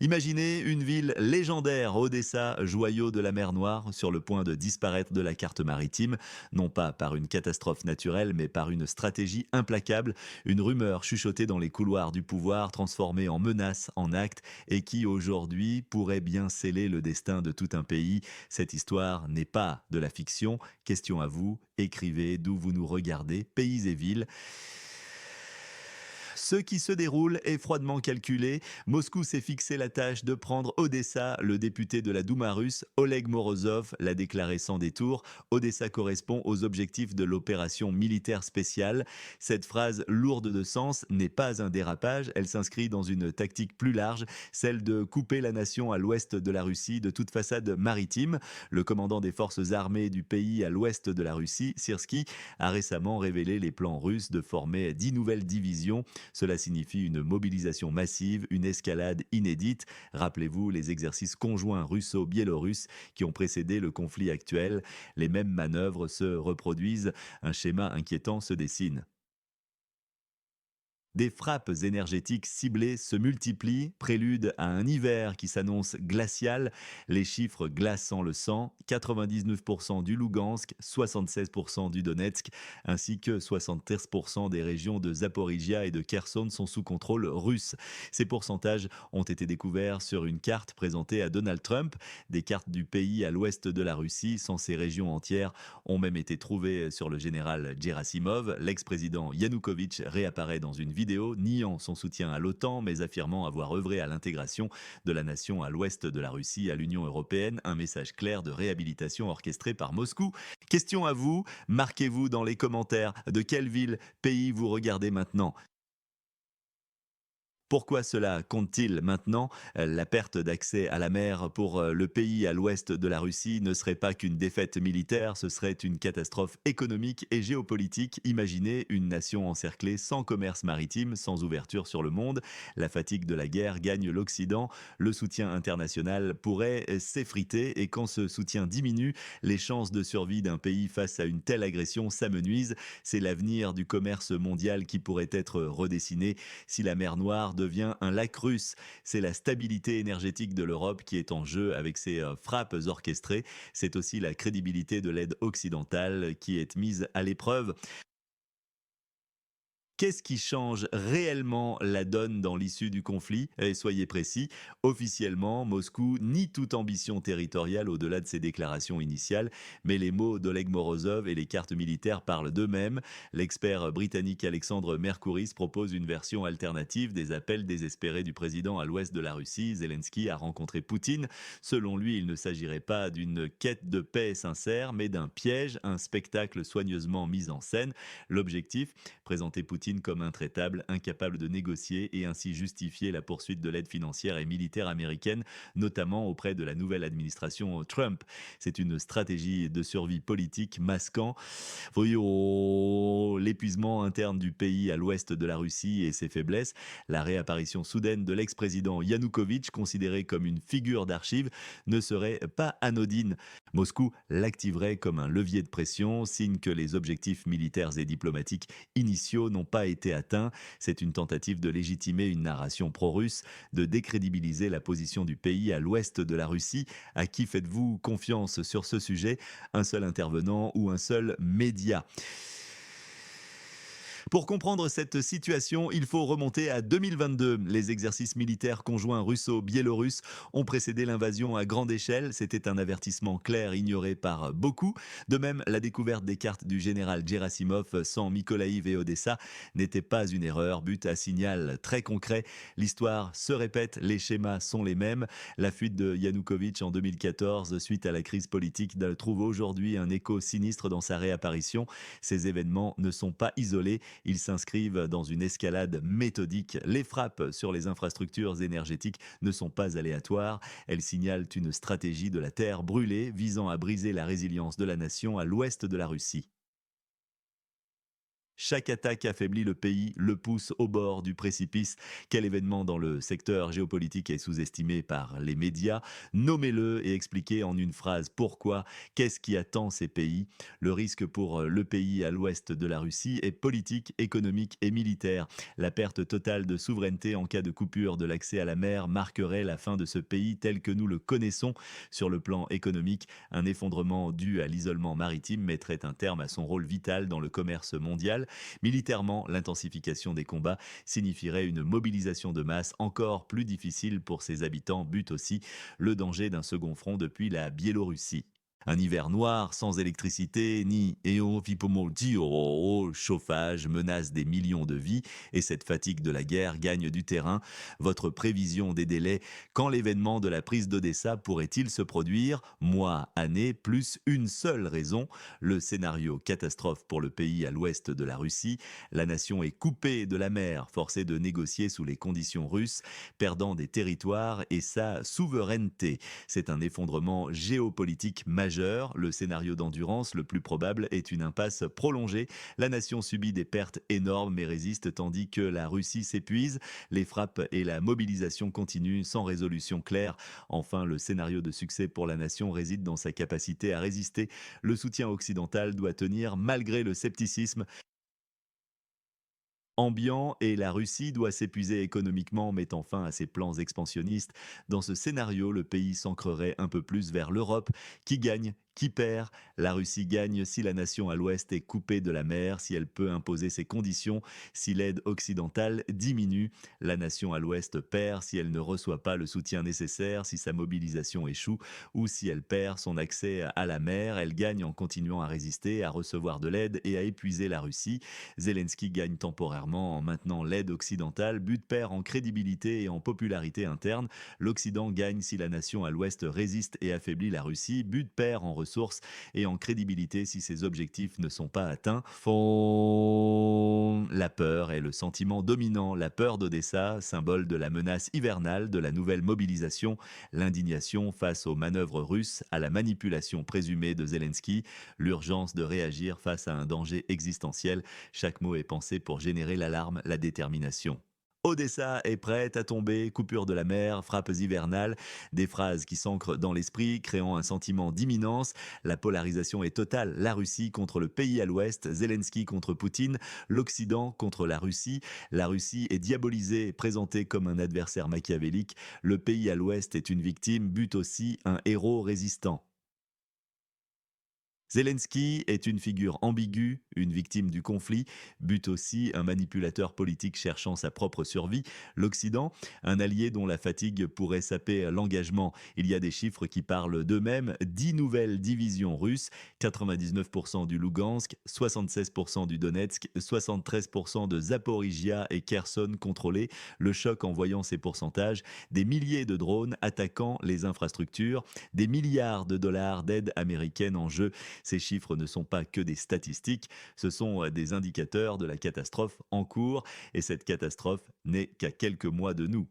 Imaginez une ville légendaire, Odessa, joyau de la mer Noire, sur le point de disparaître de la carte maritime, non pas par une catastrophe naturelle, mais par une stratégie implacable, une rumeur chuchotée dans les couloirs du pouvoir, transformée en menace, en acte, et qui aujourd'hui pourrait bien sceller le destin de tout un pays. Cette histoire n'est pas de la fiction. Question à vous, écrivez d'où vous nous regardez, pays et villes. Ce qui se déroule est froidement calculé. Moscou s'est fixé la tâche de prendre Odessa. Le député de la Douma russe, Oleg Morozov, l'a déclaré sans détour. Odessa correspond aux objectifs de l'opération militaire spéciale. Cette phrase lourde de sens n'est pas un dérapage. Elle s'inscrit dans une tactique plus large, celle de couper la nation à l'ouest de la Russie de toute façade maritime. Le commandant des forces armées du pays à l'ouest de la Russie, Syrski, a récemment révélé les plans russes de former 10 nouvelles divisions. Cela signifie une mobilisation massive, une escalade inédite. Rappelez-vous les exercices conjoints russo-biélorusses qui ont précédé le conflit actuel. Les mêmes manœuvres se reproduisent. Un schéma inquiétant se dessine. Des frappes énergétiques ciblées se multiplient, prélude à un hiver qui s'annonce glacial. Les chiffres glaçant le sang, 99% du Lugansk, 76% du Donetsk, ainsi que 73% des régions de Zaporizhia et de Kherson sont sous contrôle russe. Ces pourcentages ont été découverts sur une carte présentée à Donald Trump. Des cartes du pays à l'ouest de la Russie, sans ces régions entières, ont même été trouvées sur le général Gerasimov. L'ex-président Yanukovych réapparaît dans une vidéo niant son soutien à l'OTAN, mais affirmant avoir œuvré à l'intégration de la nation à l'ouest de la Russie à l'Union européenne. Un message clair de réhabilitation orchestré par Moscou. Question à vous, marquez-vous dans les commentaires de quelle ville, pays vous regardez maintenant. Pourquoi cela compte-t-il maintenant? La perte d'accès à la mer pour le pays à l'ouest de la Russie ne serait pas qu'une défaite militaire, ce serait une catastrophe économique et géopolitique. Imaginez une nation encerclée sans commerce maritime, sans ouverture sur le monde. La fatigue de la guerre gagne l'Occident. Le soutien international pourrait s'effriter et quand ce soutien diminue, les chances de survie d'un pays face à une telle agression s'amenuisent. C'est l'avenir du commerce mondial qui pourrait être redessiné si la mer Noire devient un lac russe. C'est la stabilité énergétique de l'Europe qui est en jeu avec ces frappes orchestrées. C'est aussi la crédibilité de l'aide occidentale qui est mise à l'épreuve. Qu'est-ce qui change réellement la donne dans l'issue du conflit? Et soyez précis, officiellement, Moscou nie toute ambition territoriale au-delà de ses déclarations initiales, mais les mots d'Oleg Morozov et les cartes militaires parlent d'eux-mêmes. L'expert britannique Alexandre Mercouris propose une version alternative des appels désespérés du président à l'ouest de la Russie, Zelensky, à rencontrer Poutine. Selon lui, il ne s'agirait pas d'une quête de paix sincère, mais d'un piège, un spectacle soigneusement mis en scène. L'objectif, présenter Poutine comme intraitable, incapable de négocier et ainsi justifier la poursuite de l'aide financière et militaire américaine, notamment auprès de la nouvelle administration Trump. C'est une stratégie de survie politique masquant l'épuisement interne du pays à l'ouest de la Russie et ses faiblesses, la réapparition soudaine de l'ex-président Yanukovych, considéré comme une figure d'archive, ne serait pas anodine. Moscou l'activerait comme un levier de pression, signe que les objectifs militaires et diplomatiques initiaux n'ont pas été atteints. C'est une tentative de légitimer une narration pro-russe, de décrédibiliser la position du pays à l'ouest de la Russie. À qui faites-vous confiance sur ce sujet? Un seul intervenant ou un seul média? Pour comprendre cette situation, il faut remonter à 2022. Les exercices militaires conjoints russo-biélorusses ont précédé l'invasion à grande échelle. C'était un avertissement clair ignoré par beaucoup. De même, la découverte des cartes du général Gerasimov sans Mykolaïv et Odessa n'était pas une erreur, but à signal très concret. L'histoire se répète, les schémas sont les mêmes. La fuite de Yanukovych en 2014 suite à la crise politique trouve aujourd'hui un écho sinistre dans sa réapparition. Ces événements ne sont pas isolés, ils s'inscrivent dans une escalade méthodique. Les frappes sur les infrastructures énergétiques ne sont pas aléatoires, elles signalent une stratégie de la terre brûlée visant à briser la résilience de la nation à l'ouest de la Russie. Chaque attaque affaiblit le pays, le pousse au bord du précipice. Quel événement dans le secteur géopolitique est sous-estimé par les médias? Nommez-le et expliquez en une phrase pourquoi. Qu'est-ce qui attend ces pays? Le risque pour le pays à l'ouest de la Russie est politique, économique et militaire. La perte totale de souveraineté en cas de coupure de l'accès à la mer marquerait la fin de ce pays tel que nous le connaissons. Sur le plan économique, un effondrement dû à l'isolement maritime mettrait un terme à son rôle vital dans le commerce mondial. Militairement, l'intensification des combats signifierait une mobilisation de masse encore plus difficile pour ses habitants, but aussi le danger d'un second front depuis la Biélorussie. Un hiver noir, sans électricité, ni chauffage menace des millions de vies et cette fatigue de la guerre gagne du terrain. Votre prévision des délais, quand l'événement de la prise d'Odessa pourrait-il se produire? Mois, années, plus une seule raison, le scénario catastrophe pour le pays à l'ouest de la Russie. La nation est coupée de la mer, forcée de négocier sous les conditions russes, perdant des territoires et sa souveraineté. C'est un effondrement géopolitique majeur. Le scénario d'endurance le plus probable est une impasse prolongée. La nation subit des pertes énormes mais résiste tandis que la Russie s'épuise. Les frappes et la mobilisation continuent sans résolution claire. Enfin, le scénario de succès pour la nation réside dans sa capacité à résister. Le soutien occidental doit tenir malgré le scepticisme ambiant et la Russie doit s'épuiser économiquement, mettant fin à ses plans expansionnistes. Dans ce scénario, le pays s'ancrerait un peu plus vers l'Europe. Qui gagne? Qui perd? La Russie gagne si la nation à l'ouest est coupée de la mer, si elle peut imposer ses conditions, si l'aide occidentale diminue. La nation à l'ouest perd si elle ne reçoit pas le soutien nécessaire, si sa mobilisation échoue ou si elle perd son accès à la mer. Elle gagne en continuant à résister, à recevoir de l'aide et à épuiser la Russie. Zelensky gagne temporairement en maintenant l'aide occidentale, but perd en crédibilité et en popularité interne. L'Occident gagne si la nation à l'ouest résiste et affaiblit la Russie, but perd en ressources et en crédibilité si ses objectifs ne sont pas atteints. Font la peur est le sentiment dominant, la peur d'Odessa, symbole de la menace hivernale, de la nouvelle mobilisation, l'indignation face aux manœuvres russes, à la manipulation présumée de Zelensky, l'urgence de réagir face à un danger existentiel. Chaque mot est pensé pour générer l'alarme, la détermination. Odessa est prête à tomber, coupure de la mer, frappes hivernales, des phrases qui s'ancrent dans l'esprit, créant un sentiment d'imminence. La polarisation est totale. La Russie contre le pays à l'ouest, Zelensky contre Poutine, l'Occident contre la Russie. La Russie est diabolisée, présentée comme un adversaire machiavélique. Le pays à l'ouest est une victime, but aussi un héros résistant. Zelensky est une figure ambiguë, une victime du conflit, but aussi un manipulateur politique cherchant sa propre survie. L'Occident, un allié dont la fatigue pourrait saper l'engagement. Il y a des chiffres qui parlent d'eux-mêmes. 10 nouvelles divisions russes, 99% du Lugansk, 76% du Donetsk, 73% de Zaporizhia et Kherson contrôlés. Le choc en voyant ces pourcentages, des milliers de drones attaquant les infrastructures, des milliards de dollars d'aide américaine en jeu. Ces chiffres ne sont pas que des statistiques, ce sont des indicateurs de la catastrophe en cours, et cette catastrophe n'est qu'à quelques mois de nous.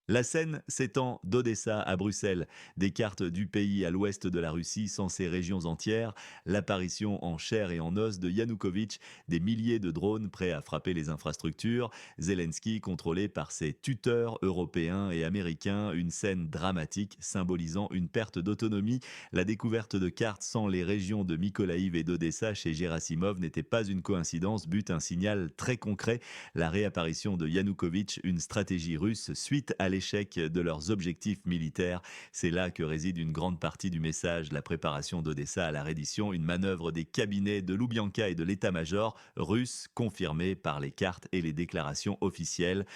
La Seine s'étend d'Odessa à Bruxelles, des cartes du pays à l'ouest de la Russie sans ses régions entières, l'apparition en chair et en os de Yanukovych, des milliers de drones prêts à frapper les infrastructures, Zelensky contrôlé par ses tuteurs européens et américains, une scène dramatique symbolisant une perte d'autonomie. La découverte de cartes sans les régions de Mykolaïv et d'Odessa chez Gerasimov n'était pas une coïncidence, but un signal très concret, la réapparition de Yanukovych, une stratégie russe suite à l'échec de leurs objectifs militaires. C'est là que réside une grande partie du message, la préparation d'Odessa à la reddition, une manœuvre des cabinets de Loubianka et de l'état-major russe confirmée par les cartes et les déclarations officielles.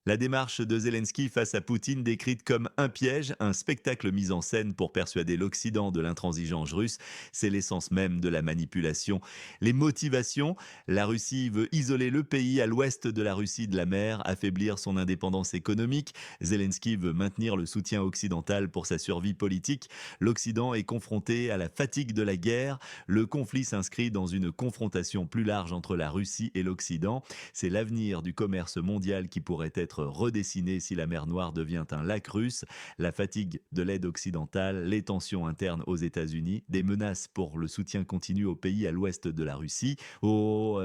La démarche de Zelensky face à Poutine décrite comme un piège, un spectacle mis en scène pour persuader l'Occident de l'intransigeance russe, c'est l'essence même de la manipulation. Les motivations, la Russie veut isoler le pays à l'ouest de la Russie de la mer, affaiblir son indépendance économique. Zelensky veut maintenir le soutien occidental pour sa survie politique. L'Occident est confronté à la fatigue de la guerre. Le conflit s'inscrit dans une confrontation plus large entre la Russie et l'Occident. C'est l'avenir du commerce mondial qui pourrait être être redessiné si la mer Noire devient un lac russe, la fatigue de l'aide occidentale, les tensions internes aux États-Unis, des menaces pour le soutien continu aux pays à l'ouest de la Russie. Où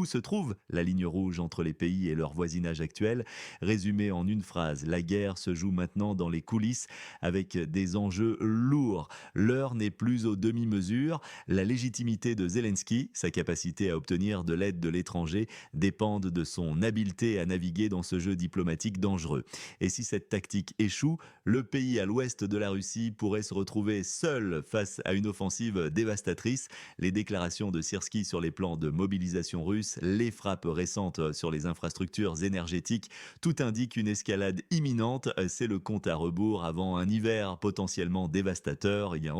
se trouve la ligne rouge entre les pays et leur voisinage actuel? Résumé en une phrase, la guerre se joue maintenant dans les coulisses avec des enjeux lourds. L'heure n'est plus aux demi-mesures. La légitimité de Zelensky, sa capacité à obtenir de l'aide de l'étranger, dépendent de son habileté à naviguer dans ce jeu diplomatique dangereux. Et si cette tactique échoue, le pays à l'ouest de la Russie pourrait se retrouver seul face à une offensive dévastatrice. Les déclarations de Syrski sur les plans de mobilisation russe, les frappes récentes sur les infrastructures énergétiques, tout indique une escalade imminente. C'est le compte à rebours avant un hiver potentiellement dévastateur. Eh bien,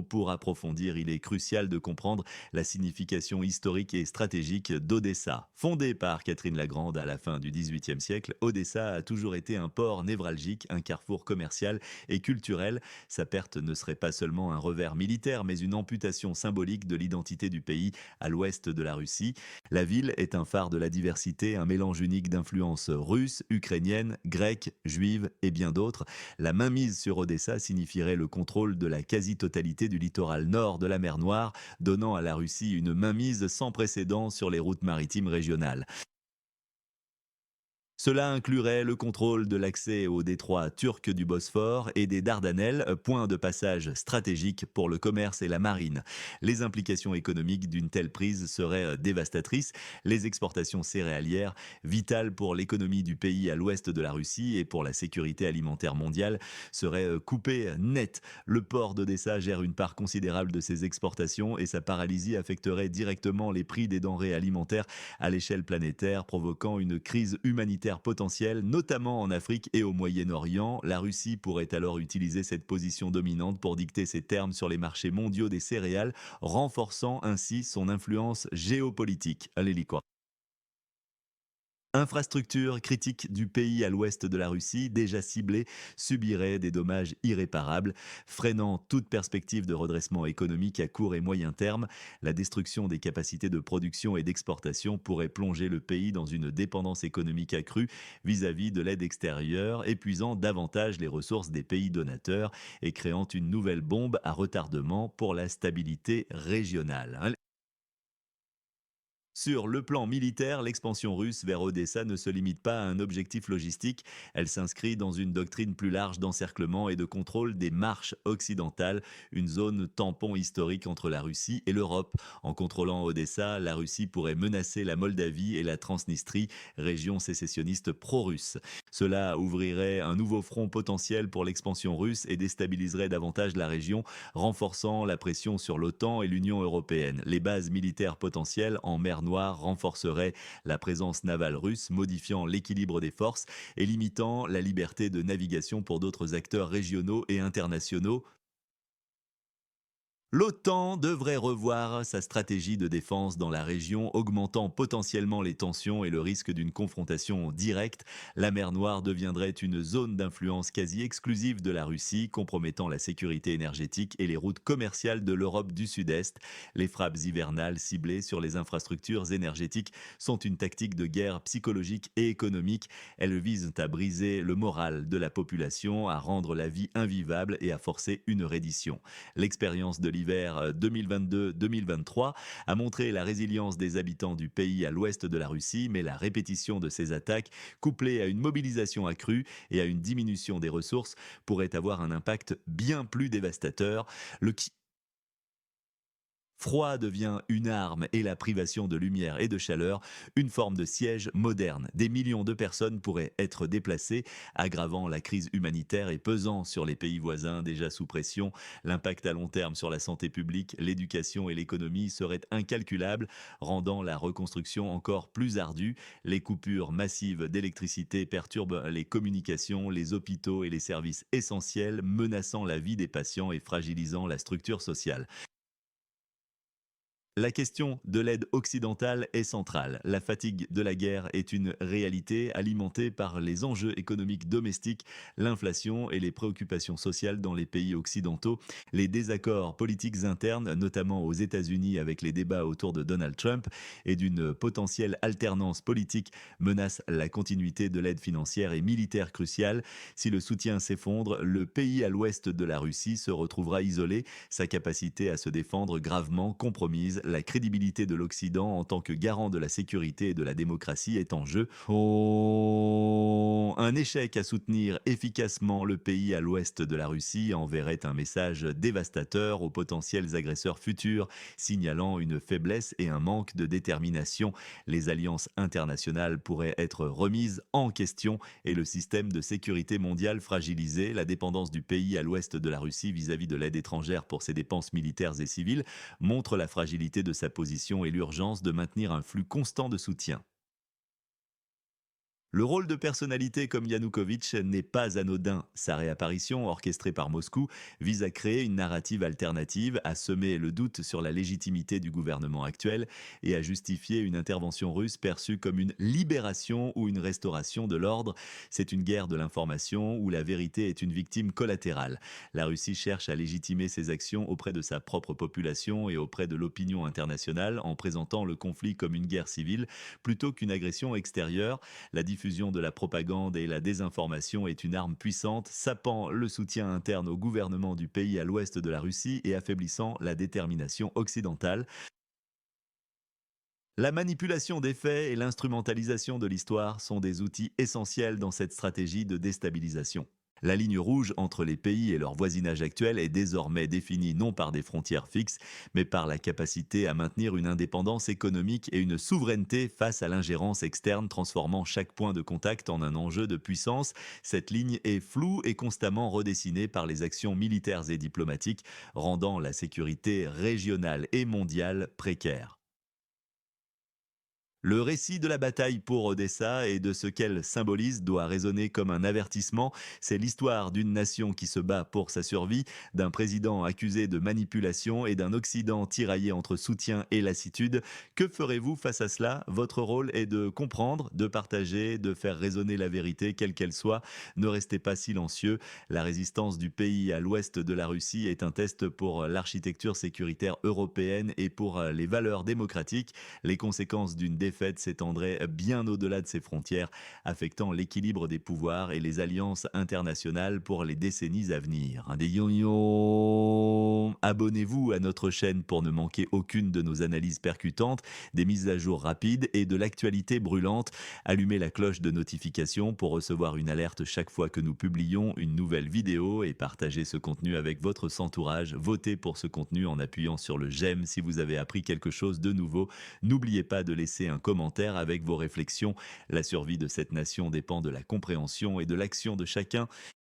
pour approfondir, il est crucial de comprendre la signification historique et stratégique d'Odessa. Fondée par Catherine la Grande à la fin du XVIIIe siècle, Odessa a toujours été un port névralgique, un carrefour commercial et culturel. Sa perte ne serait pas seulement un revers militaire, mais une amputation symbolique de l'identité du pays à l'ouest de la Russie. La ville est un phare de la diversité, un mélange unique d'influences russes, ukrainiennes, grecques, juives et bien d'autres. La mainmise sur Odessa signifierait le contrôle de la quasi-totalité du littoral nord de la mer Noire, donnant à la Russie une mainmise sans précédent sur les routes maritimes régionales. Cela inclurait le contrôle de l'accès au détroit turc du Bosphore et des Dardanelles, point de passage stratégique pour le commerce et la marine. Les implications économiques d'une telle prise seraient dévastatrices. Les exportations céréalières, vitales pour l'économie du pays à l'ouest de la Russie et pour la sécurité alimentaire mondiale, seraient coupées net. Le port d'Odessa gère une part considérable de ses exportations et sa paralysie affecterait directement les prix des denrées alimentaires à l'échelle planétaire, provoquant une crise humanitaire potentielle, notamment en Afrique et au Moyen-Orient. La Russie pourrait alors utiliser cette position dominante pour dicter ses termes sur les marchés mondiaux des céréales, renforçant ainsi son influence géopolitique. Allez, quoi. Infrastructure critique du pays à l'ouest de la Russie, déjà ciblée, subirait des dommages irréparables, freinant toute perspective de redressement économique à court et moyen terme. La destruction des capacités de production et d'exportation pourrait plonger le pays dans une dépendance économique accrue vis-à-vis de l'aide extérieure, épuisant davantage les ressources des pays donateurs et créant une nouvelle bombe à retardement pour la stabilité régionale. Sur le plan militaire, l'expansion russe vers Odessa ne se limite pas à un objectif logistique, elle s'inscrit dans une doctrine plus large d'encerclement et de contrôle des marches occidentales, une zone tampon historique entre la Russie et l'Europe. En contrôlant Odessa, la Russie pourrait menacer la Moldavie et la Transnistrie, régions sécessionnistes pro-russes. Cela ouvrirait un nouveau front potentiel pour l'expansion russe et déstabiliserait davantage la région, renforçant la pression sur l'OTAN et l'Union européenne. Les bases militaires potentielles en mer Noire renforceraient la présence navale russe, modifiant l'équilibre des forces et limitant la liberté de navigation pour d'autres acteurs régionaux et internationaux. L'OTAN devrait revoir sa stratégie de défense dans la région, augmentant potentiellement les tensions et le risque d'une confrontation directe. La mer Noire deviendrait une zone d'influence quasi exclusive de la Russie, compromettant la sécurité énergétique et les routes commerciales de l'Europe du Sud-Est. Les frappes hivernales ciblées sur les infrastructures énergétiques sont une tactique de guerre psychologique et économique. Elles visent à briser le moral de la population, à rendre la vie invivable et à forcer une reddition. L'expérience de l'hiver 2022-2023 a montré la résilience des habitants du pays à l'ouest de la Russie, mais la répétition de ces attaques, couplée à une mobilisation accrue et à une diminution des ressources, pourrait avoir un impact bien plus dévastateur. Le froid devient une arme et la privation de lumière et de chaleur, une forme de siège moderne. Des millions de personnes pourraient être déplacées, aggravant la crise humanitaire et pesant sur les pays voisins déjà sous pression. L'impact à long terme sur la santé publique, l'éducation et l'économie serait incalculable, rendant la reconstruction encore plus ardue. Les coupures massives d'électricité perturbent les communications, les hôpitaux et les services essentiels, menaçant la vie des patients et fragilisant la structure sociale. La question de l'aide occidentale est centrale. La fatigue de la guerre est une réalité alimentée par les enjeux économiques domestiques, l'inflation et les préoccupations sociales dans les pays occidentaux. Les désaccords politiques internes, notamment aux États-Unis avec les débats autour de Donald Trump et d'une potentielle alternance politique, menacent la continuité de l'aide financière et militaire cruciale. Si le soutien s'effondre, le pays à l'ouest de la Russie se retrouvera isolé, sa capacité à se défendre gravement compromise, la crédibilité de l'Occident en tant que garant de la sécurité et de la démocratie est en jeu. Un échec à soutenir efficacement le pays à l'ouest de la Russie enverrait un message dévastateur aux potentiels agresseurs futurs, signalant une faiblesse et un manque de détermination. Les alliances internationales pourraient être remises en question et le système de sécurité mondiale fragilisé. La dépendance du pays à l'ouest de la Russie vis-à-vis de l'aide étrangère pour ses dépenses militaires et civiles montre la fragilité de sa position et l'urgence de maintenir un flux constant de soutien. Le rôle de personnalités comme Yanukovych n'est pas anodin. Sa réapparition, orchestrée par Moscou, vise à créer une narrative alternative, à semer le doute sur la légitimité du gouvernement actuel et à justifier une intervention russe perçue comme une libération ou une restauration de l'ordre. C'est une guerre de l'information où la vérité est une victime collatérale. La Russie cherche à légitimer ses actions auprès de sa propre population et auprès de l'opinion internationale en présentant le conflit comme une guerre civile plutôt qu'une agression extérieure. La diffusion de la propagande et la désinformation est une arme puissante, sapant le soutien interne au gouvernement du pays à l'ouest de la Russie et affaiblissant la détermination occidentale. La manipulation des faits et l'instrumentalisation de l'histoire sont des outils essentiels dans cette stratégie de déstabilisation. La ligne rouge entre les pays et leur voisinage actuel est désormais définie non par des frontières fixes, mais par la capacité à maintenir une indépendance économique et une souveraineté face à l'ingérence externe, transformant chaque point de contact en un enjeu de puissance. Cette ligne est floue et constamment redessinée par les actions militaires et diplomatiques, rendant la sécurité régionale et mondiale précaire. Le récit de la bataille pour Odessa et de ce qu'elle symbolise doit résonner comme un avertissement. C'est l'histoire d'une nation qui se bat pour sa survie, d'un président accusé de manipulation et d'un Occident tiraillé entre soutien et lassitude. Que ferez-vous face à cela? Votre rôle est de comprendre, de partager, de faire résonner la vérité, quelle qu'elle soit. Ne restez pas silencieux. La résistance du pays à l'ouest de la Russie est un test pour l'architecture sécuritaire européenne et pour les valeurs démocratiques. Les conséquences d'une défaite s'étendraient bien au-delà de ses frontières, affectant l'équilibre des pouvoirs et les alliances internationales pour les décennies à venir. Des yo Abonnez-vous à notre chaîne pour ne manquer aucune de nos analyses percutantes, des mises à jour rapides et de l'actualité brûlante. Allumez la cloche de notification pour recevoir une alerte chaque fois que nous publions une nouvelle vidéo et partagez ce contenu avec votre entourage. Votez pour ce contenu en appuyant sur le j'aime si vous avez appris quelque chose de nouveau. N'oubliez pas de laisser un commentaire avec vos réflexions. La survie de cette nation dépend de la compréhension et de l'action de chacun.